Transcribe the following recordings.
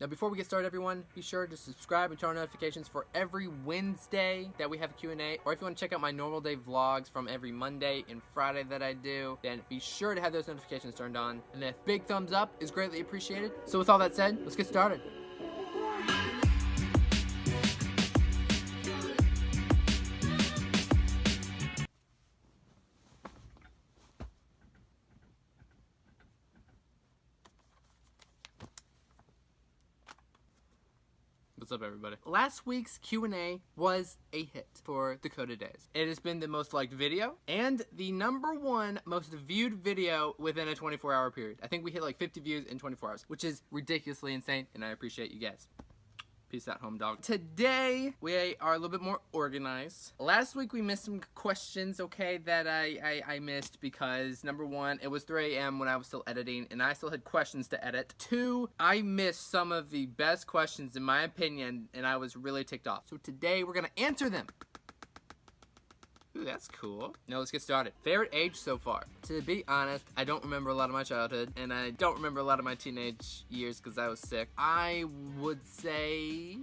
Now before we get started, everyone, be sure to subscribe and turn on notifications for every Wednesday that we have a Q&A. Or if you want to check out my normal day vlogs from every Monday and Friday that I do, then be sure to have those notifications turned on. And a big thumbs up is greatly appreciated. So with all that said, let's get started. What's up, everybody? Last week's Q&A was a hit for Dakota Days. It has been the most liked video and the #1 most viewed video within a 24-hour period. I think we hit like 50 views in 24 hours, which is ridiculously insane, and I appreciate you guys. Peace out, home dog. Today, we are a little bit more organized. Last week, we missed some questions, okay, that I missed because, #1, it was 3 a.m. when I was still editing, and I still had questions to edit. 2, I missed some of the best questions, in my opinion, and I was really ticked off. So today, we're going to answer them. Ooh, that's cool. Now let's get started. Favorite age so far? To be honest, I don't remember a lot of my childhood, and I don't remember a lot of my teenage years because I was sick. I would say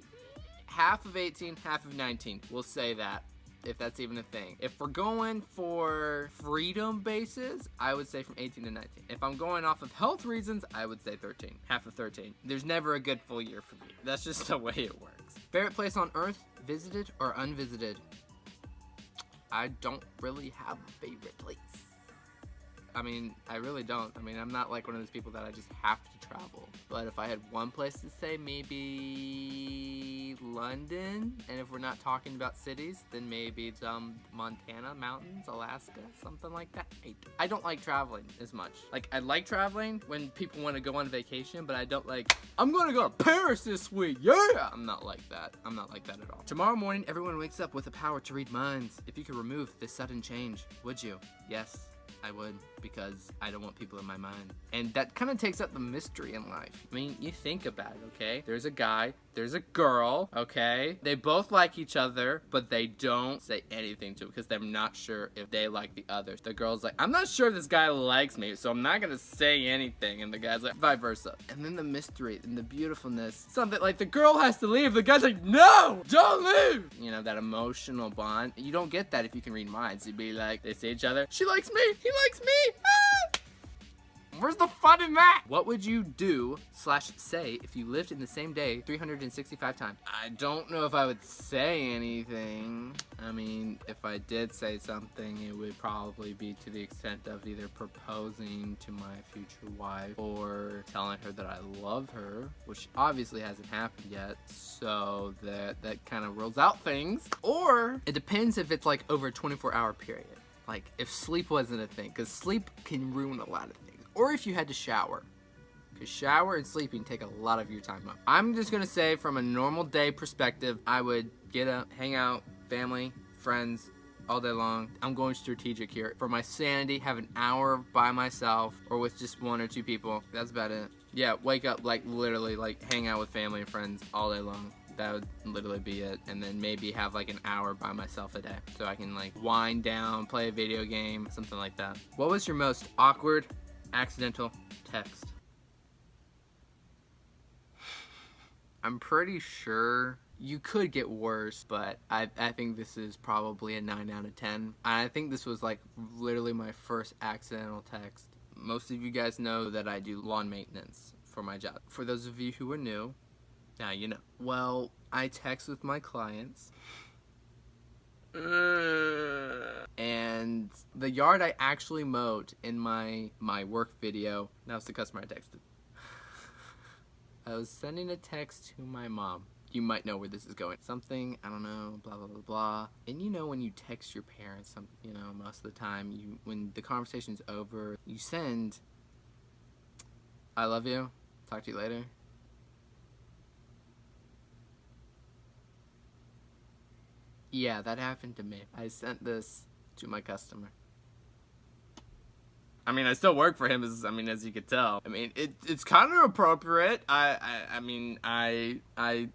half of 18, half of 19. We'll say that, if that's even a thing. If we're going for freedom basis, I would say from 18 to 19. If I'm going off of health reasons, I would say 13. Half of 13. There's never a good full year for me. That's just the way it works. Favorite place on Earth? Visited or unvisited? I don't really have a favorite place. I mean, I really don't. I mean, I'm not like one of those people that I just have to travel. But if I had one place to say, maybe London. And if we're not talking about cities, then maybe some Montana, mountains, Alaska, something like that. I don't like traveling as much. Like, I like traveling when people want to go on vacation, but I don't like, I'm gonna go to Paris this week, yeah! I'm not like that. I'm not like that at all. Tomorrow morning, everyone wakes up with the power to read minds. If you could remove this sudden change, would you? Yes. I would, because I don't want people in my mind. And that kind of takes up the mystery in life. I mean, you think about it, okay? There's a guy, there's a girl, okay? They both like each other, but they don't say anything to it because they're not sure if they like the others. The girl's like, I'm not sure if this guy likes me, so I'm not gonna say anything. And the guy's like, vice versa. And then the mystery and the beautifulness. Something like the girl has to leave, the guy's like, no, don't leave! You know, that emotional bond. You don't get that if you can read minds. You'd be like, they see each other, she likes me, he likes me. Ah! Where's the fun in that? What would you do / say if you lived in the same day 365 times? I don't know if I would say anything. I mean, if I did say something, it would probably be to the extent of either proposing to my future wife or telling her that I love her, which obviously hasn't happened yet, so that kind of rules out things. Or it depends if it's like over a 24-hour period. Like, if sleep wasn't a thing, because sleep can ruin a lot of things. Or if you had to shower, because shower and sleeping take a lot of your time up. I'm just going to say, from a normal day perspective, I would get up, hang out, family, friends, all day long. I'm going strategic here. For my sanity, have an hour by myself, or with just 1 or 2 people. That's about it. Yeah, wake up, like, literally, like, hang out with family and friends all day long. That would literally be it. And then maybe have like an hour by myself a day. So I can like wind down, play a video game, something like that. What was your most awkward, accidental text? I'm pretty sure you could get worse, but I think this is probably a 9 out of 10. I think this was like literally my first accidental text. Most of you guys know that I do lawn maintenance for my job. For those of you who are new, now you know. Well, I text with my clients. And the yard I actually mowed in my work video, that was the customer I texted. I was sending a text to my mom. You might know where this is going. Something, I don't know, blah, blah, blah, blah. And you know when you text your parents, you know, most of the time, when the conversation's over, you send, I love you, talk to you later. Yeah, that happened to me. I sent this to my customer. I mean, I still work for him, as you could tell. I mean, it's kind of appropriate. I mean,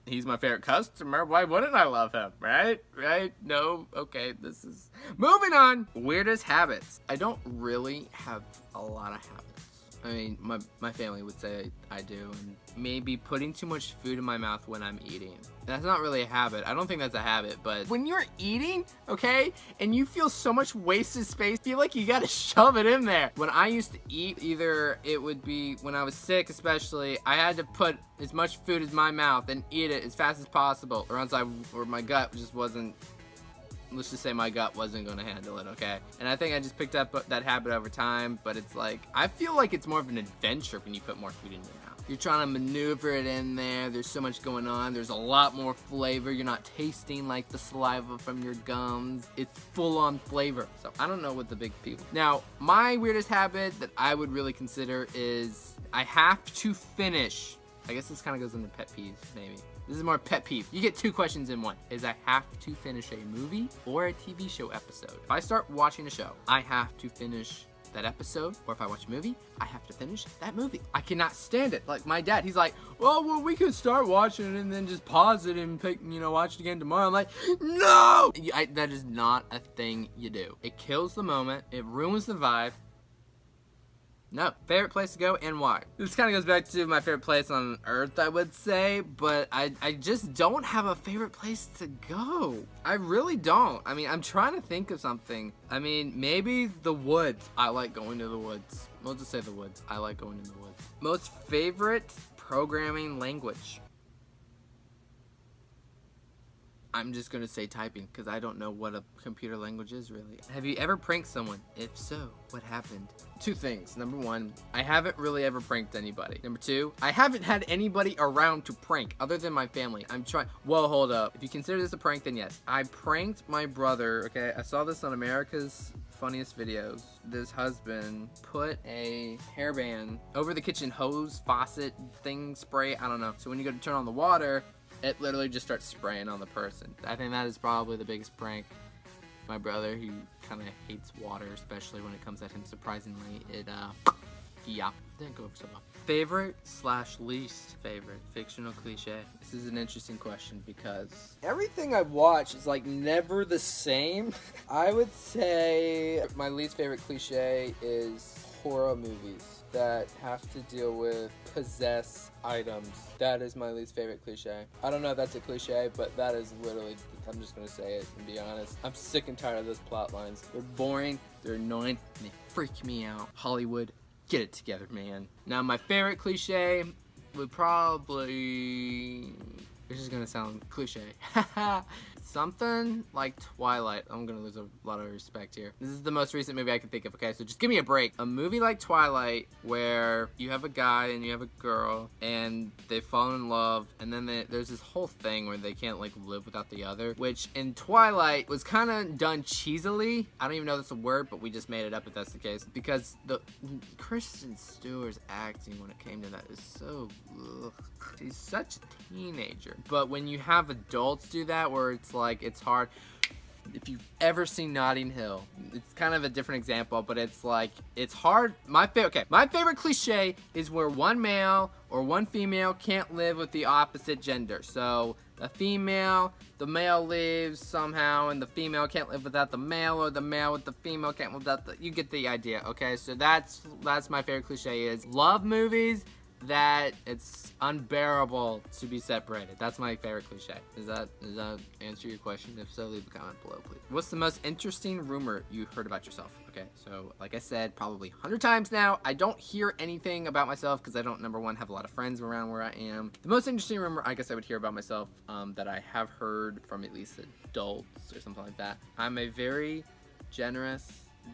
he's my favorite customer. Why wouldn't I love him, right? Right? No? Okay, this is... Moving on! Weirdest habits. I don't really have a lot of habits. I mean, my family would say I do, and maybe putting too much food in my mouth when I'm eating. That's not really a habit. I don't think that's a habit, but when you're eating, okay, and you feel so much wasted space, feel like you gotta shove it in there. When I used to eat, either it would be when I was sick especially, I had to put as much food as my mouth and eat it as fast as possible, or else my gut just wasn't, let's just say my gut wasn't going to handle it, okay? And I think I just picked up that habit over time, but it's like, I feel like it's more of an adventure when you put more food in your mouth. You're trying to maneuver it in there, there's so much going on, there's a lot more flavor, you're not tasting like the saliva from your gums, it's full on flavor. So I don't know what the big people. Now, my weirdest habit that I would really consider is I have to finish, I guess this kind of goes into pet peeves, maybe. This is more pet peeve. You get 2 questions in one. Is I have to finish a movie or a TV show episode. If I start watching a show, I have to finish that episode, or if I watch a movie, I have to finish that movie. I cannot stand it. Like my dad, he's like, well, we could start watching it and then just pause it and pick, watch it again tomorrow. I'm like, no! That is not a thing you do. It kills the moment. It ruins the vibe. No. Favorite place to go and why? This kind of goes back to my favorite place on earth, I would say, but I just don't have a favorite place to go. I really don't. I mean, I'm trying to think of something. I mean, maybe the woods. I like going to the woods. We'll just say the woods. I like going to the woods. Most favorite programming language? I'm just gonna say typing because I don't know what a computer language is really. Have you ever pranked someone? If so, what happened? 2 things. Number 1, I haven't really ever pranked anybody. Number 2, I haven't had anybody around to prank other than my family. I'm trying. Whoa, hold up. If you consider this a prank, then yes. I pranked my brother. Okay, I saw this on America's Funniest Videos. This husband put a hairband over the kitchen hose faucet thing spray. I don't know. So when you go to turn on the water, it literally just starts spraying on the person. I think that is probably the biggest prank. My brother, he kind of hates water, especially when it comes at him surprisingly. Yeah, didn't go over so well. Favorite / least favorite fictional cliche? This is an interesting question because everything I've watched is like never the same. I would say my least favorite cliche is horror movies that have to deal with possessed items. That is my least favorite cliche. I don't know if that's a cliche, but that is literally, I'm just gonna say it and be honest. I'm sick and tired of those plot lines. They're boring, they're annoying, and they freak me out. Hollywood, get it together, man. Now my favorite cliche would probably, this is gonna sound cliche. Something like Twilight. I'm gonna lose a lot of respect here. This is the most recent movie I can think of, okay? So just give me a break. A movie like Twilight where you have a guy and you have a girl and they fall in love and then there's this whole thing where they can't like live without the other, which in Twilight was kind of done cheesily. I don't even know if that's a word, but we just made it up if that's the case. Because the Kristen Stewart's acting when it came to that is so, ugh. She's such a teenager. But when you have adults do that where it's like, it's hard. If you've ever seen Notting Hill, it's kind of a different example, but it's like, it's hard. My favorite cliche is where one male or one female can't live with the opposite gender. So the male leaves somehow, and the female can't live without the male, or the male with the female can't live without you get the idea, okay? So that's my favorite cliche is love movies that it's unbearable to be separated. That's my favorite cliche. Does that answer your question? If so, leave a comment below, please. What's the most interesting rumor you heard about yourself? Okay, so like I said, probably 100 times now, I don't hear anything about myself because I don't, number 1, have a lot of friends around where I am. The most interesting rumor I guess I would hear about myself that I have heard from at least adults or something like that. I'm a very generous,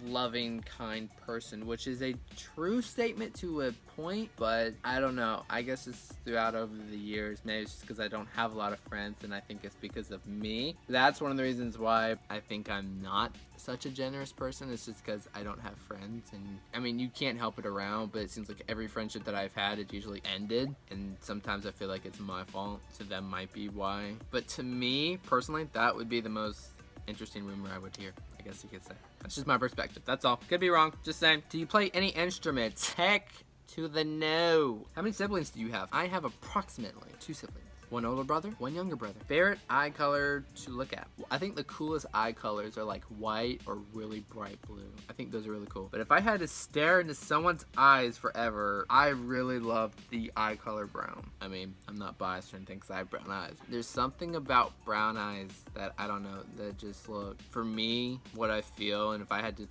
loving, kind person, which is a true statement to a point, but I don't know. I guess it's throughout over the years. Maybe it's just because I don't have a lot of friends, and I think it's because of me. That's one of the reasons why I think I'm not such a generous person. It's just because I don't have friends, and I mean, you can't help it around, but it seems like every friendship that I've had, it usually ended, and sometimes I feel like it's my fault, so that might be why. But to me, personally, that would be the most interesting rumor I would hear, I guess you could say. That's just my perspective. That's all. Could be wrong. Just saying. Do you play any instruments? Heck to the no. How many siblings do you have? I have approximately 2 siblings. One older brother, one younger brother. Favorite eye color to look at? I think the coolest eye colors are like white or really bright blue. I think those are really cool. But if I had to stare into someone's eyes forever, I really love the eye color brown. I mean, I'm not biased or anything because I have brown eyes. There's something about brown eyes that I don't know, that just look, for me, what I feel, and if I had to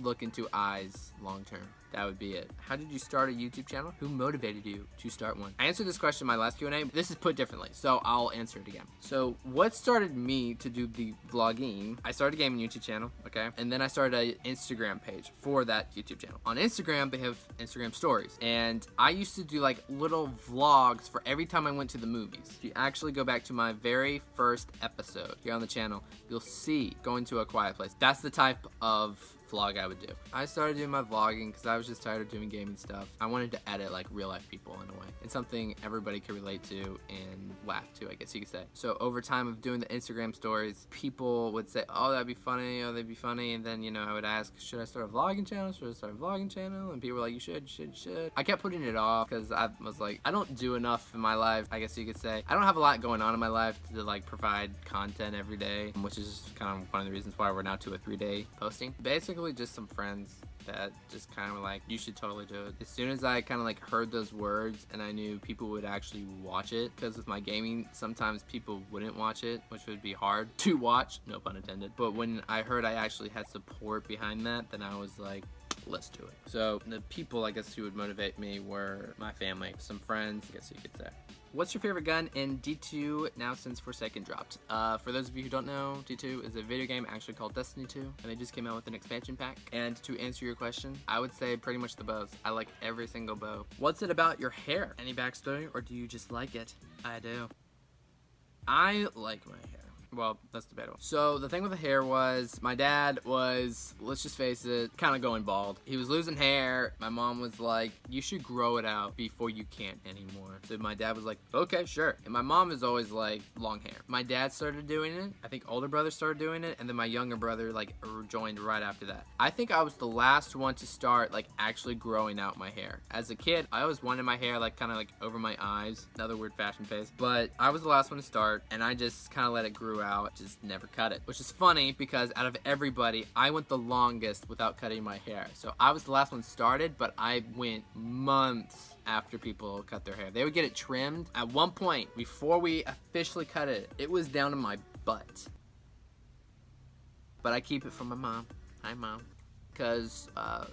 look into eyes long term, that would be it. How did you start a YouTube channel? Who motivated you to start one? I answered this question in my last Q&A. This is put differently, so I'll answer it again. So what started me to do the vlogging? I started a gaming YouTube channel, okay? And then I started an Instagram page for that YouTube channel. On Instagram, they have Instagram stories. And I used to do like little vlogs for every time I went to the movies. If you actually go back to my very first episode here on the channel, you'll see Going to a Quiet Place. That's the type of vlog I would do. I started doing my vlogging because I was just tired of doing gaming stuff. I wanted to edit like real life people in a way. It's something everybody could relate to and laugh to, I guess you could say. So over time of doing the Instagram stories, people would say, oh, that'd be funny, oh, that'd be funny. And then, you know, I would ask, should I start a vlogging channel? Should I start a vlogging channel? And people were like, you should. I kept putting it off because I was like, I don't do enough in my life, I guess you could say. I don't have a lot going on in my life to like provide content every day, which is kind of one of the reasons why we're now to a 3-day posting. Basically, just some friends that just kind of like, you should totally do it. As soon as I kind of like heard those words and I knew people would actually watch it, because with my gaming, sometimes people wouldn't watch it, which would be hard to watch, no pun intended. But when I heard I actually had support behind that, then I was like, let's do it. So the people, I guess, who would motivate me were my family, some friends, I guess you could say. What's your favorite gun in D2 now since Forsaken dropped? For those of you who don't know, D2 is a video game actually called Destiny 2, and they just came out with an expansion pack. And to answer your question, I would say pretty much the bows. I like every single bow. What's it about your hair? Any backstory, or do you just like it? I do. I like my hair. Well, that's debatable. So the thing with the hair was, my dad was, let's just face it, kind of going bald. He was losing hair. My mom was like, you should grow it out before you can't anymore. So my dad was like, okay, sure. And my mom is always like, long hair. My dad started doing it. I think older brother started doing it. And then my younger brother like joined right after that. I think I was the last one to start like actually growing out my hair. As a kid, I always wanted my hair like kind of like over my eyes. Another weird fashion phase. But I was the last one to start, and I just kind of let it grow out, just never cut it, which is funny because out of everybody, I went the longest without cutting my hair. So I was the last one started, but I went months after people cut their hair. They would get it trimmed. At one point, before we officially cut it, it was down to my butt. But I keep it from my mom. Hi, Mom. Because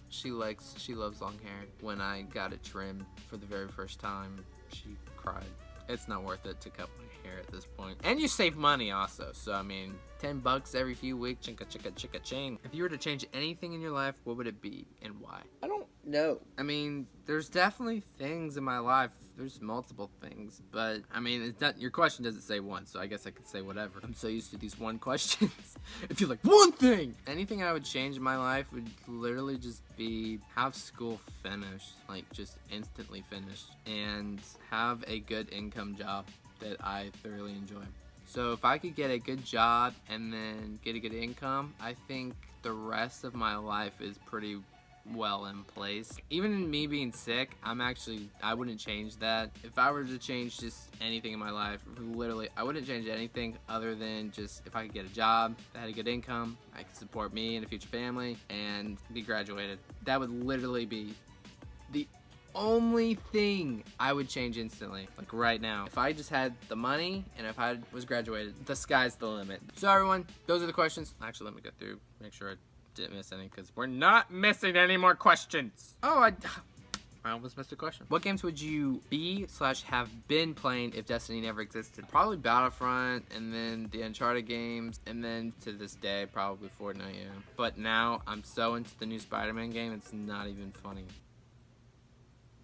she loves long hair. When I got it trimmed for the very first time, she cried. It's not worth it to cut my hair at this point. And you save money also. So, I mean, $10 every few weeks, chicka ching. If you were to change anything in your life, what would it be and why? I don't know. I mean, there's definitely things in my life. There's multiple things, but I mean, it's not, your question doesn't say one, so I guess I could say whatever. I'm so used to these one questions. If you're like, one thing! Anything I would change in my life would literally just be have school finished, like just instantly finished, and have a good income job that I thoroughly enjoy. So if I could get a good job and then get a good income, I think the rest of my life is pretty well in place. Even in me being sick, I wouldn't change that. If I were to change just anything in my life, literally, I wouldn't change anything other than just if I could get a job that had a good income, I could support me and a future family, and be graduated. That would literally be the only thing I would change instantly, like right now. If I just had the money and if I was graduated, the sky's the limit. So everyone, those are the questions. Actually, let me go through, make sure I didn't miss any, because we're not missing any more questions. Oh, I almost missed a question. What games would you be/have been playing if Destiny never existed? Probably Battlefront, and then the Uncharted games, and then to this day, probably Fortnite, yeah. But now, I'm so into the new Spider-Man game, it's not even funny.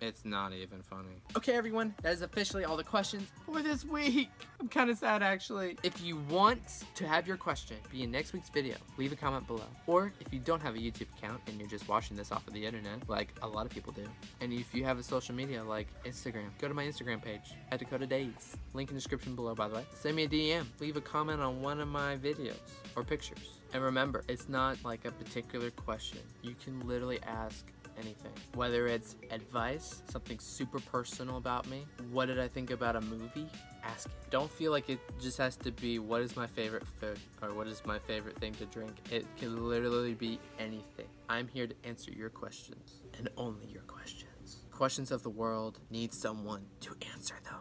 It's not even funny. Okay, everyone, that is officially all the questions for this week. I'm kind of sad, actually. If you want to have your question be in next week's video, leave a comment below. Or if you don't have a YouTube account and you're just watching this off of the internet, like a lot of people do, and if you have a social media like Instagram, go to my Instagram page, @DakotaDays. Link in the description below, by the way. Send me a DM. Leave a comment on one of my videos or pictures. And remember, it's not like a particular question. You can literally ask anything. Whether it's advice, something super personal about me, what did I think about a movie? Ask it. Don't feel like it just has to be what is my favorite food or what is my favorite thing to drink. It can literally be anything. I'm here to answer your questions and only your questions. Questions of the world need someone to answer them.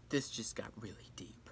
This just got really deep.